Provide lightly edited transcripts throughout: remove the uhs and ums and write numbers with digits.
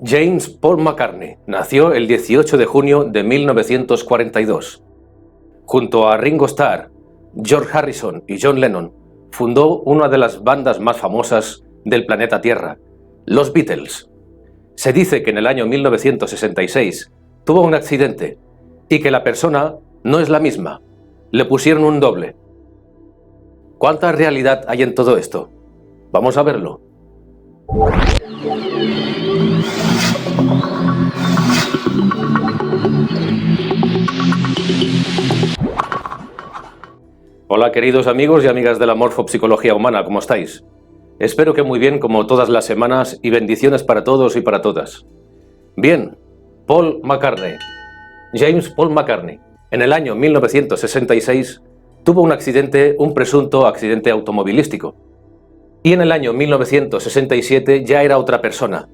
James Paul McCartney nació el 18 de junio de 1942. Junto a Ringo Starr, George Harrison y John Lennon, fundó una de las bandas más famosas del planeta Tierra, los Beatles. Se dice que en el año 1966 tuvo un accidente y que la persona no es la misma. Le pusieron un doble. ¿Cuánta realidad hay en todo esto? Vamos a verlo. Hola queridos amigos y amigas de la morfopsicología humana, ¿cómo estáis? Espero que muy bien como todas las semanas y bendiciones para todos y para todas. Bien, Paul McCartney. James Paul McCartney, en el año 1966 tuvo un presunto accidente automovilístico. Y en el año 1967 ya era otra persona.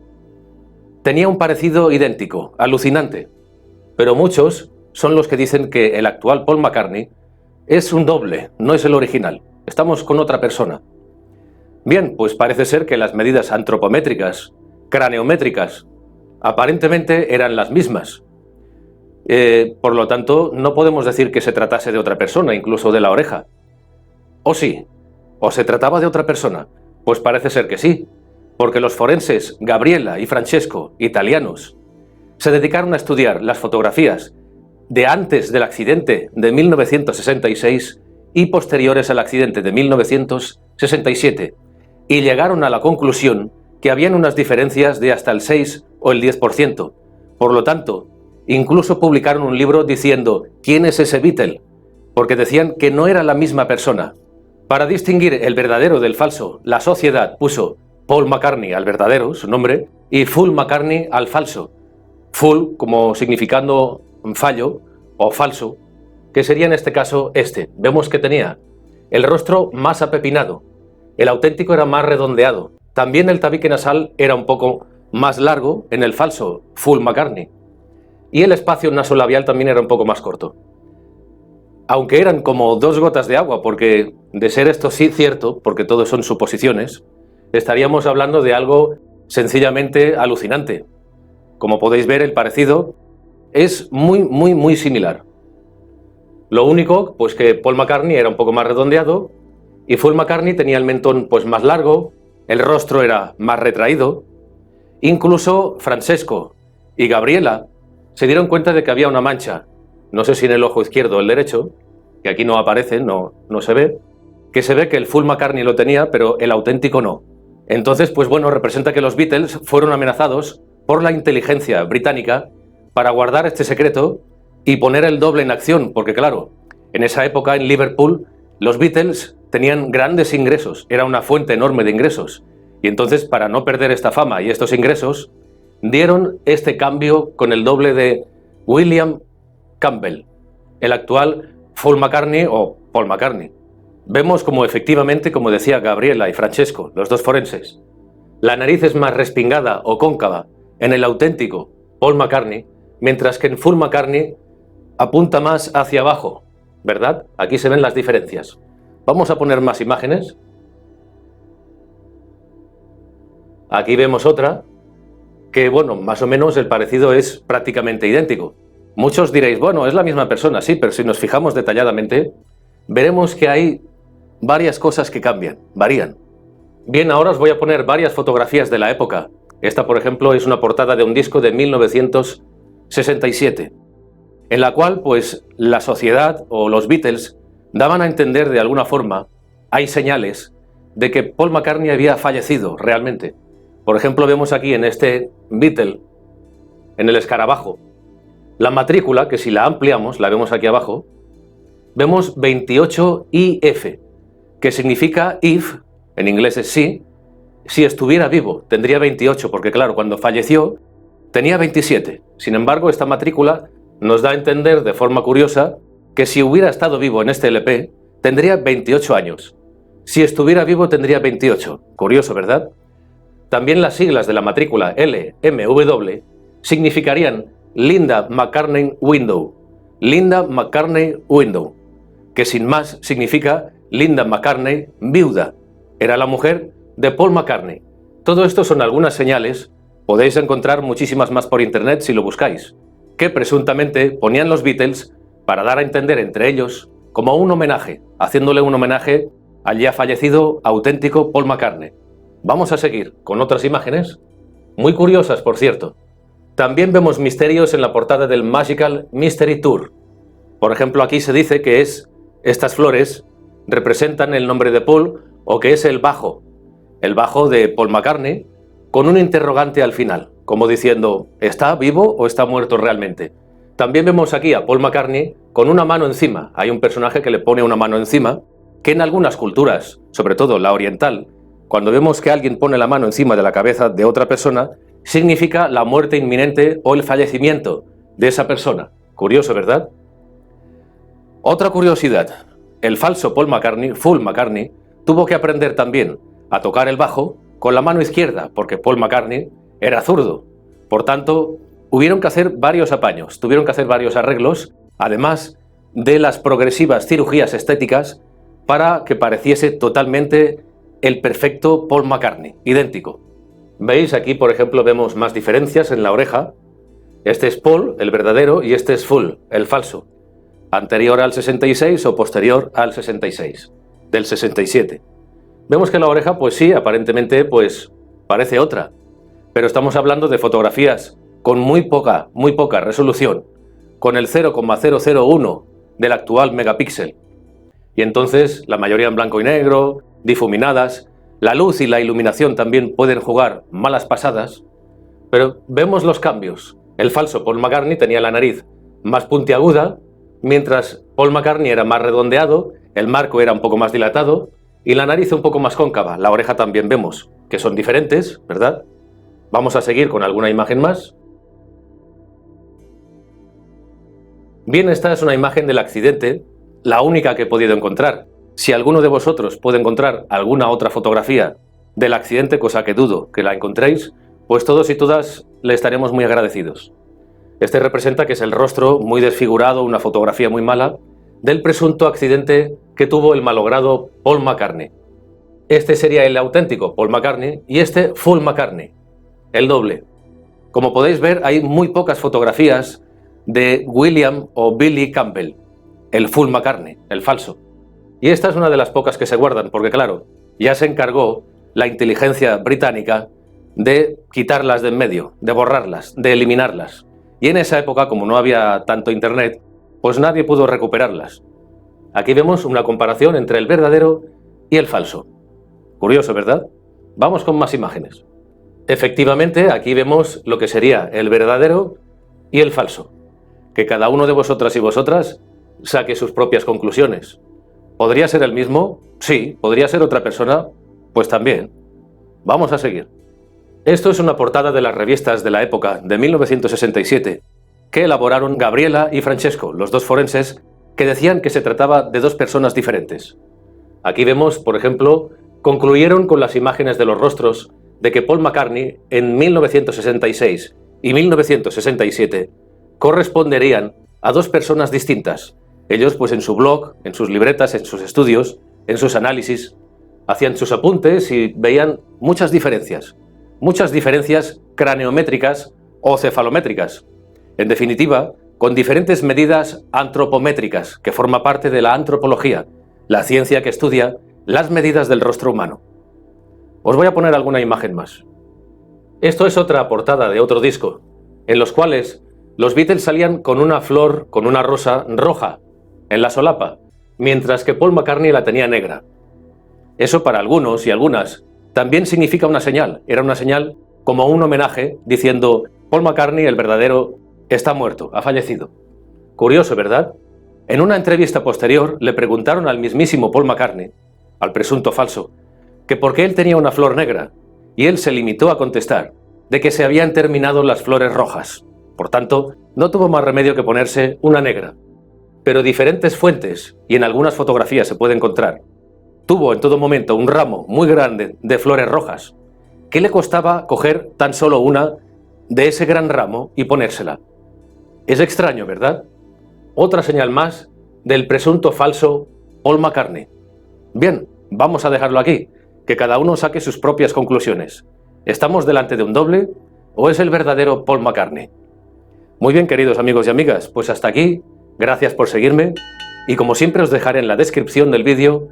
Tenía un parecido idéntico, alucinante. Pero muchos son los que dicen que el actual Paul McCartney es un doble, no es el original. Estamos con otra persona. Bien, pues parece ser que las medidas antropométricas, craneométricas, aparentemente eran las mismas. Por lo tanto, no podemos decir que se tratase de otra persona, incluso de la oreja. ¿O sí? ¿O se trataba de otra persona? Pues parece ser que sí, porque los forenses Gabriela y Francesco, italianos, se dedicaron a estudiar las fotografías de antes del accidente de 1966 y posteriores al accidente de 1967, y llegaron a la conclusión que habían unas diferencias de hasta el 6 o el 10%. Por lo tanto, incluso publicaron un libro diciendo ¿quién es ese Beatle? Porque decían que no era la misma persona. Para distinguir el verdadero del falso, la sociedad puso Paul McCartney al verdadero, su nombre, y Full McCartney al falso. Full como significando un fallo o falso, que sería en este caso este. Vemos que tenía el rostro más apepinado, el auténtico era más redondeado, también el tabique nasal era un poco más largo en el falso Full McCartney, y el espacio nasolabial también era un poco más corto. Aunque eran como dos gotas de agua, porque de ser esto sí cierto, porque todo son suposiciones, estaríamos hablando de algo sencillamente alucinante. Como podéis ver, el parecido es muy similar. Lo único, pues que Paul McCartney era un poco más redondeado y Full McCartney tenía el mentón pues más largo, el rostro era más retraído. Incluso Francesco y Gabriela se dieron cuenta de que había una mancha, no sé si en el ojo izquierdo o el derecho, que aquí no aparece, no se ve, que se ve que el Full McCartney lo tenía, pero el auténtico no. Entonces, pues bueno, representa que los Beatles fueron amenazados por la inteligencia británica para guardar este secreto y poner el doble en acción, porque claro, en esa época en Liverpool los Beatles tenían grandes ingresos, era una fuente enorme de ingresos, y entonces para no perder esta fama y estos ingresos, dieron este cambio con el doble de William Campbell, el actual Full McCartney o Paul McCartney. Vemos como efectivamente, como decía Gabriela y Francesco, los dos forenses, la nariz es más respingada o cóncava en el auténtico Paul McCartney, mientras que en Full McCartney apunta más hacia abajo, ¿verdad? Aquí se ven las diferencias. Vamos a poner más imágenes. Aquí vemos otra, que bueno, más o menos el parecido es prácticamente idéntico. Muchos diréis, bueno, es la misma persona, sí, pero si nos fijamos detalladamente, veremos que hay varias cosas que cambian, varían. Bien, ahora os voy a poner varias fotografías de la época. Esta, por ejemplo, es una portada de un disco de 1967, en la cual, pues, la sociedad o los Beatles daban a entender de alguna forma, hay señales de que Paul McCartney había fallecido realmente. Por ejemplo, vemos aquí en este Beatle, en el escarabajo, la matrícula, que si la ampliamos, la vemos aquí abajo, vemos 28IF, que significa if, en inglés es sí, si estuviera vivo, tendría 28, porque claro, cuando falleció, tenía 27. Sin embargo, esta matrícula nos da a entender de forma curiosa que si hubiera estado vivo en este LP, tendría 28 años. Si estuviera vivo, tendría 28. Curioso, ¿verdad? También las siglas de la matrícula LMW significarían Linda McCartney Window. Linda McCartney Window, que sin más significa Linda McCartney viuda. Era la mujer de Paul McCartney. Todo esto son algunas señales Podéis encontrar muchísimas más por internet si lo buscáis, que presuntamente ponían los Beatles para dar a entender entre ellos como un homenaje, haciéndole un homenaje al ya fallecido auténtico Paul McCartney. Vamos a seguir con otras imágenes, muy curiosas por cierto. También vemos misterios en la portada del Magical Mystery Tour. Por ejemplo, aquí se dice que estas flores representan el nombre de Paul o que es el bajo de Paul McCartney, con un interrogante al final, como diciendo, ¿está vivo o está muerto realmente? También vemos aquí a Paul McCartney con una mano encima. Hay un personaje que le pone una mano encima, que en algunas culturas, sobre todo la oriental, cuando vemos que alguien pone la mano encima de la cabeza de otra persona, significa la muerte inminente o el fallecimiento de esa persona. Curioso, ¿verdad? Otra curiosidad, el falso Paul McCartney, tuvo que aprender también a tocar el bajo con la mano izquierda, porque Paul McCartney era zurdo. Por tanto, hubieron que hacer varios apaños, tuvieron que hacer varios arreglos, además de las progresivas cirugías estéticas, para que pareciese totalmente el perfecto Paul McCartney, idéntico. ¿Veis? Aquí, por ejemplo, vemos más diferencias en la oreja. Este es Paul, el verdadero, y este es Full, el falso. Anterior al 66 o posterior al 66, del 67. Vemos que la oreja, pues sí, aparentemente, pues parece otra. Pero estamos hablando de fotografías con muy poca resolución, con el 0,001 del actual megapíxel. Y entonces la mayoría en blanco y negro, difuminadas, la luz y la iluminación también pueden jugar malas pasadas, pero vemos los cambios. El falso Paul McCartney tenía la nariz más puntiaguda, mientras Paul McCartney era más redondeado, el marco era un poco más dilatado y la nariz un poco más cóncava. La oreja también vemos que son diferentes, ¿verdad? Vamos a seguir con alguna imagen más. Bien, esta es una imagen del accidente, la única que he podido encontrar. Si alguno de vosotros puede encontrar alguna otra fotografía del accidente, cosa que dudo que la encontréis, pues todos y todas le estaremos muy agradecidos. Este representa que es el rostro muy desfigurado, una fotografía muy mala, del presunto accidente que tuvo el malogrado Paul McCartney. Este sería el auténtico Paul McCartney y este Full McCartney, el doble. Como podéis ver, hay muy pocas fotografías de William o Billy Campbell, el Full McCartney, el falso. Y esta es una de las pocas que se guardan, porque claro, ya se encargó la inteligencia británica de quitarlas de en medio, de borrarlas, de eliminarlas. Y en esa época, como no había tanto internet, pues nadie pudo recuperarlas. Aquí vemos una comparación entre el verdadero y el falso. Curioso, ¿verdad? Vamos con más imágenes. Efectivamente, aquí vemos lo que sería el verdadero y el falso. Que cada uno de vosotras y vosotras saque sus propias conclusiones. ¿Podría ser el mismo? Sí. ¿Podría ser otra persona? Pues también. Vamos a seguir. Esto es una portada de las revistas de la época, de 1967, que elaboraron Gabriela y Francesco, los dos forenses, que decían que se trataba de dos personas diferentes. Aquí vemos, por ejemplo, concluyeron con las imágenes de los rostros de que Paul McCartney en 1966 y 1967 corresponderían a dos personas distintas. Ellos, pues en su blog, en sus libretas, en sus estudios, en sus análisis, hacían sus apuntes y veían muchas diferencias craneométricas o cefalométricas. En definitiva, con diferentes medidas antropométricas, que forma parte de la antropología, la ciencia que estudia las medidas del rostro humano. Os voy a poner alguna imagen más. Esto es otra portada de otro disco, en los cuales los Beatles salían con una flor, con una rosa roja en la solapa, mientras que Paul McCartney la tenía negra. Eso para algunos y algunas también significa una señal, era una señal como un homenaje diciendo Paul McCartney, el verdadero, está muerto, ha fallecido. Curioso, ¿verdad? En una entrevista posterior le preguntaron al mismísimo Paul McCartney, al presunto falso, que por qué él tenía una flor negra, y él se limitó a contestar de que se habían terminado las flores rojas. Por tanto, no tuvo más remedio que ponerse una negra. Pero diferentes fuentes, y en algunas fotografías se puede encontrar, tuvo en todo momento un ramo muy grande de flores rojas. ¿Qué le costaba coger tan solo una de ese gran ramo y ponérsela? Es extraño, ¿verdad? Otra señal más del presunto falso Paul McCartney. Bien, vamos a dejarlo aquí, que cada uno saque sus propias conclusiones. ¿Estamos delante de un doble? o es el verdadero Paul McCartney? Muy bien, queridos amigos y amigas, pues hasta aquí, gracias por seguirme, y como siempre os dejaré en la descripción del vídeo,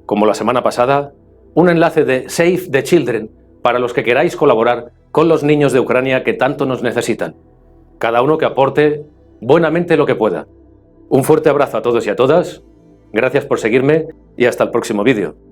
como la semana pasada, un enlace de Save the Children para los que queráis colaborar con los niños de Ucrania que tanto nos necesitan. Cada uno que aporte buenamente lo que pueda. Un fuerte abrazo a todos y a todas, gracias por seguirme y hasta el próximo vídeo.